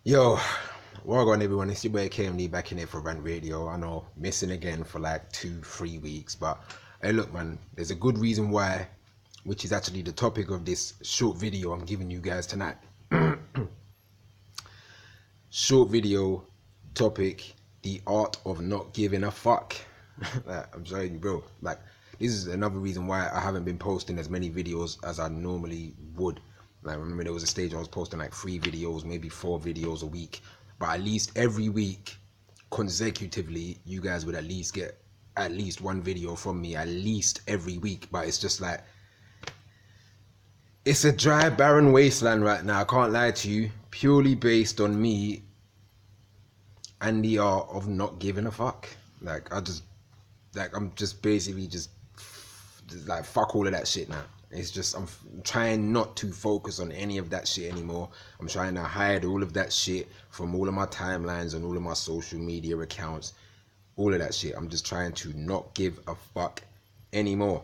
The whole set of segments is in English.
Yo, well on everyone, it's your boy KMD back in here for Rant Radio. I know, missing again for like 2-3 weeks, but hey look man, there's a good reason why, which is actually the topic of this short video I'm giving you guys tonight. Short video topic, the art of not giving a fuck. Like, I'm telling you bro, like this is another reason why I haven't been posting as many videos as I normally would. Like, I remember there was a stage I was posting like 3 videos, maybe 4 videos a week, but at least every week consecutively you guys would at least get at least one video from me at least every week. But it's just like, it's a dry barren wasteland right now, I can't lie to you, purely based on me and the art of not giving a fuck. Like I'm just basically just like fuck all of that shit now. It's just I'm trying not to focus on any of that shit anymore. I'm trying to hide all of that shit from all of my timelines and all of my social media accounts. All of that shit. I'm just trying to not give a fuck anymore.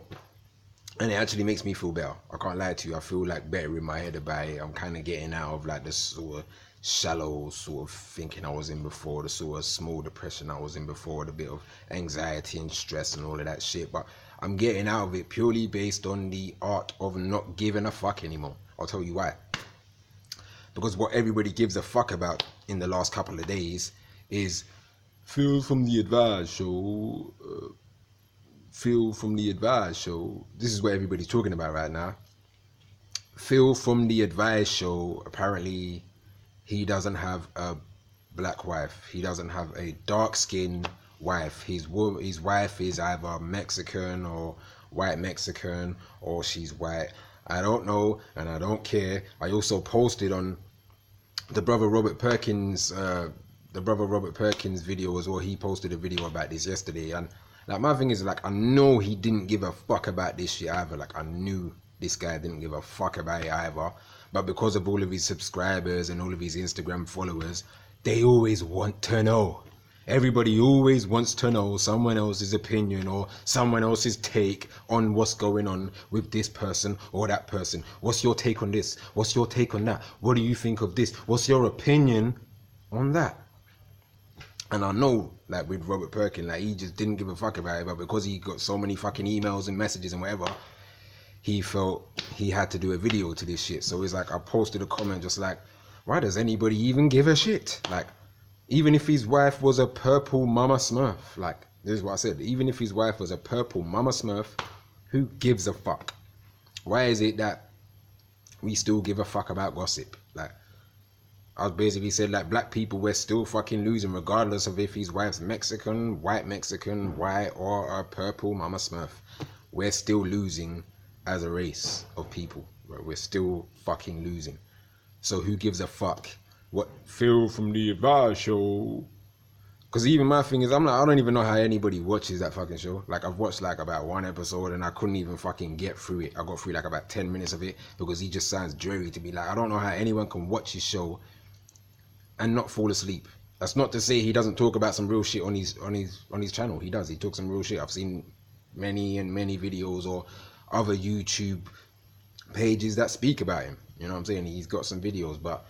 And it actually makes me feel better. I can't lie to you. I feel like better in my head about it. I'm kind of getting out of like this sort of shallow sort of thinking I was in before, the sort of small depression I was in before, the bit of anxiety and stress and all of that shit. But I'm getting out of it purely based on the art of not giving a fuck anymore. I'll tell you why. Because what everybody gives a fuck about in the last couple of days is Phil from the Advice Show. Phil from the Advice Show. This is what everybody's talking about right now. Phil from the Advice Show, apparently he doesn't have a black wife. He doesn't have a dark-skinned wife. His wife is either Mexican or white Mexican, or she's white. I don't know, and I don't care. I also posted on the brother Robert Perkins video as well. He posted a video about this yesterday, and like my thing is, like, I know he didn't give a fuck about this shit either. Like, I knew this guy didn't give a fuck about it either. But because of all of his subscribers and all of his Instagram followers, they always want to know. Everybody always wants to know someone else's opinion or someone else's take on what's going on with this person or that person. What's your take on this? What's your take on that? What do you think of this? What's your opinion on that? And I know, like, with Robert Perkins, like, he just didn't give a fuck about it, but because he got so many fucking emails and messages and whatever, he felt he had to do a video to this shit. So it's like, I posted a comment just like, why does anybody even give a shit? Like, even if his wife was a purple Mama Smurf, like, this is what I said, even if his wife was a purple Mama Smurf, who gives a fuck? Why is it that we still give a fuck about gossip? Like, I basically said, like, black people, we're still fucking losing regardless of if his wife's Mexican, white, or a purple Mama Smurf. We're still losing as a race of people. Right? We're still fucking losing. So who gives a fuck what Phil from the Advice Show? Because even my thing is, I'm like, I don't even know how anybody watches that fucking show. Like, I've watched like about 1 episode and I couldn't even fucking get through it. I got through like about 10 minutes of it because he just sounds dreary to me. Like, I don't know how anyone can watch his show and not fall asleep. That's not to say he doesn't talk about some real shit on his channel. He does. He talks some real shit. I've seen many videos or other YouTube pages that speak about him. You know what I'm saying? He's got some videos, but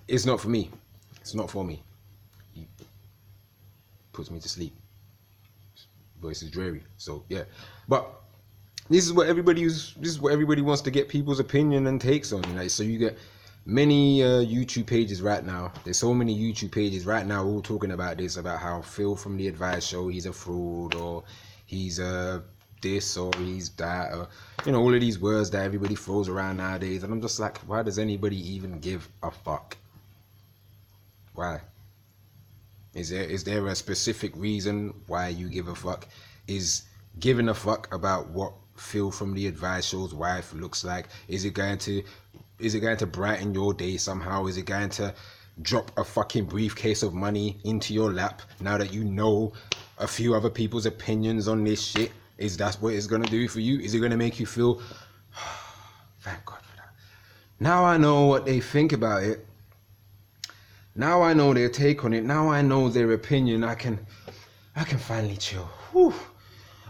it's not for me. It's not for me. He puts me to sleep. Voice is dreary. So yeah. But this is what everybody wants to get people's opinion and takes on. Like, so you get many YouTube pages right now. There's so many YouTube pages right now all talking about this, about how Phil from the Advice Show, he's a fraud, or he's this, or he's that, or, you know, all of these words that everybody throws around nowadays. And I'm just like, why does anybody even give a fuck? Why? Is there a specific reason why you give a fuck? Is giving a fuck about what Phil from the Advice Show's wife looks like, is it going to brighten your day somehow? Is it going to drop a fucking briefcase of money into your lap now that you know a few other people's opinions on this shit? Is that what it's going to do for you? Is it going to make you feel, thank God for that. Now I know what they think about it. Now I know their take on it. Now I know their opinion. I can finally chill. Whew.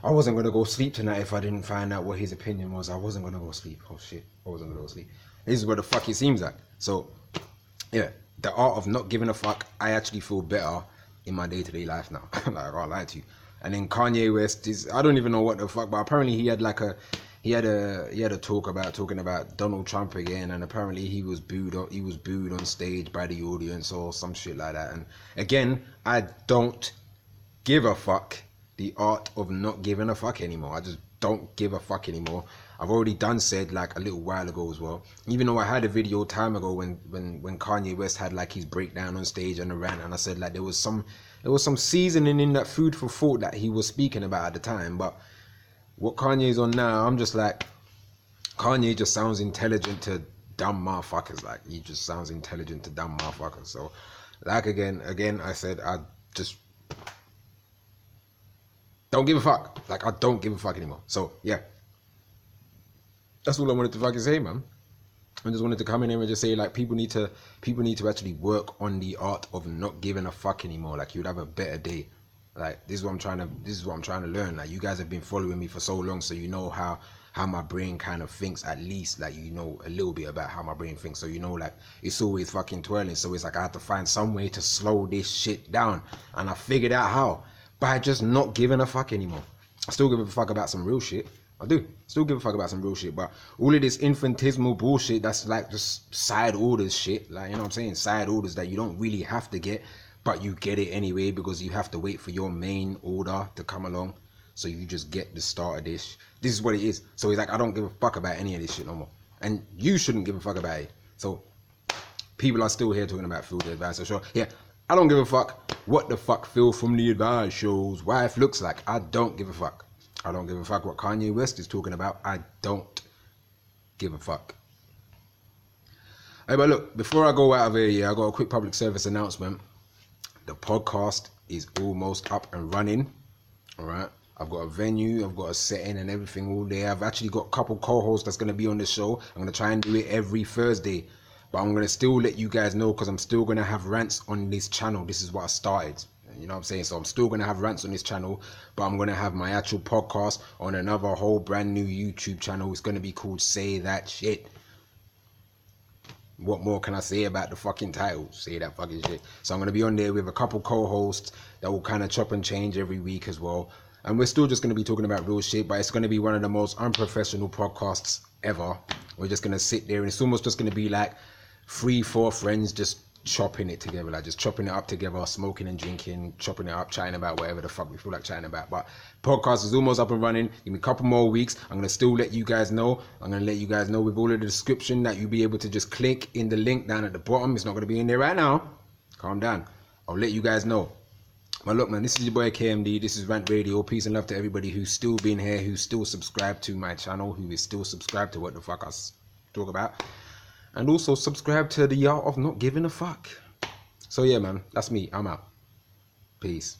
I wasn't going to go sleep tonight if I didn't find out what his opinion was. I wasn't going to go sleep. Oh shit. I wasn't going to go sleep. This is what the fuck it seems like. So, yeah. the art of not giving a fuck, I actually feel better in my day-to-day life now. Like, I can't lie to you. And then Kanye West is, I don't even know what the fuck, but apparently he had like he had a talking about Donald Trump again, and apparently he was booed on stage by the audience or some shit like that. And again, I don't give a fuck. The art of not giving a fuck anymore. I just don't give a fuck anymore. I've already said like a little while ago as well. Even though I had a video time ago when Kanye West had like his breakdown on stage and a rant, and I said like there was some seasoning in that food for thought that he was speaking about at the time. But what Kanye's on now, I'm just like, Kanye just sounds intelligent to dumb motherfuckers. Like, he just sounds intelligent to dumb motherfuckers. So like again I said, I just don't give a fuck. Like, I don't give a fuck anymore. So yeah, that's all I wanted to fucking say, man. I just wanted to come in here and just say, like, people need to actually work on the art of not giving a fuck anymore. Like, you'd have a better day. Like, this is what I'm trying to learn. Like, you guys have been following me for so long, so you know how my brain kind of thinks, at least. Like, you know a little bit about how my brain thinks, so you know, like, it's always fucking twirling. So it's like I have to find some way to slow this shit down, and I figured out how, by just not giving a fuck anymore. I still give a fuck about some real shit. I do still give a fuck about some real shit, but all of this infinitesimal bullshit, that's like just side orders shit, like, you know what I'm saying, side orders that you don't really have to get, but you get it anyway because you have to wait for your main order to come along. So you just get the start of this. This is what it is. So he's like, I don't give a fuck about any of this shit no more, and you shouldn't give a fuck about it. So people are still here talking about Phil the Advisor Show. Yeah, I don't give a fuck what the fuck Phil from the Advisor Show's wife looks like. I don't give a fuck. I don't give a fuck what Kanye West is talking about. I don't give a fuck. Hey, but look, before I go out of here, yeah, I got a quick public service announcement. The podcast is almost up and running. All right. I've got a venue, I've got a setting and everything all there. I've actually got a couple co-hosts that's going to be on the show. I'm going to try and do it every Thursday. But I'm going to still let you guys know, because I'm still going to have rants on this channel. This is what I started. You know what I'm saying? So I'm still going to have rants on this channel, but I'm going to have my actual podcast on another whole brand new YouTube channel. It's going to be called Say That Shit. What more can I say about the fucking title? Say that fucking shit. So I'm going to be on there with a couple co-hosts that will kind of chop and change every week as well. And we're still just going to be talking about real shit, but it's going to be one of the most unprofessional podcasts ever. We're just going to sit there, and it's almost just going to be like 3-4 friends just chopping it together, like just chopping it up together, smoking and drinking, chopping it up, chatting about whatever the fuck we feel like chatting about. But podcast is almost up and running. Give me a couple more weeks. I'm going to still let you guys know. I'm going to let you guys know with all of the description that you'll be able to just click in the link down at the bottom. It's not going to be in there right now. Calm down. I'll let you guys know. But look, man, this is your boy KMD. This is Rant Radio. Peace and love to everybody who's still been here, who's still subscribed to my channel, who is still subscribed to what the fuck I talk about. And also subscribe to the art of not giving a fuck. So yeah, man, that's me. I'm out. Peace.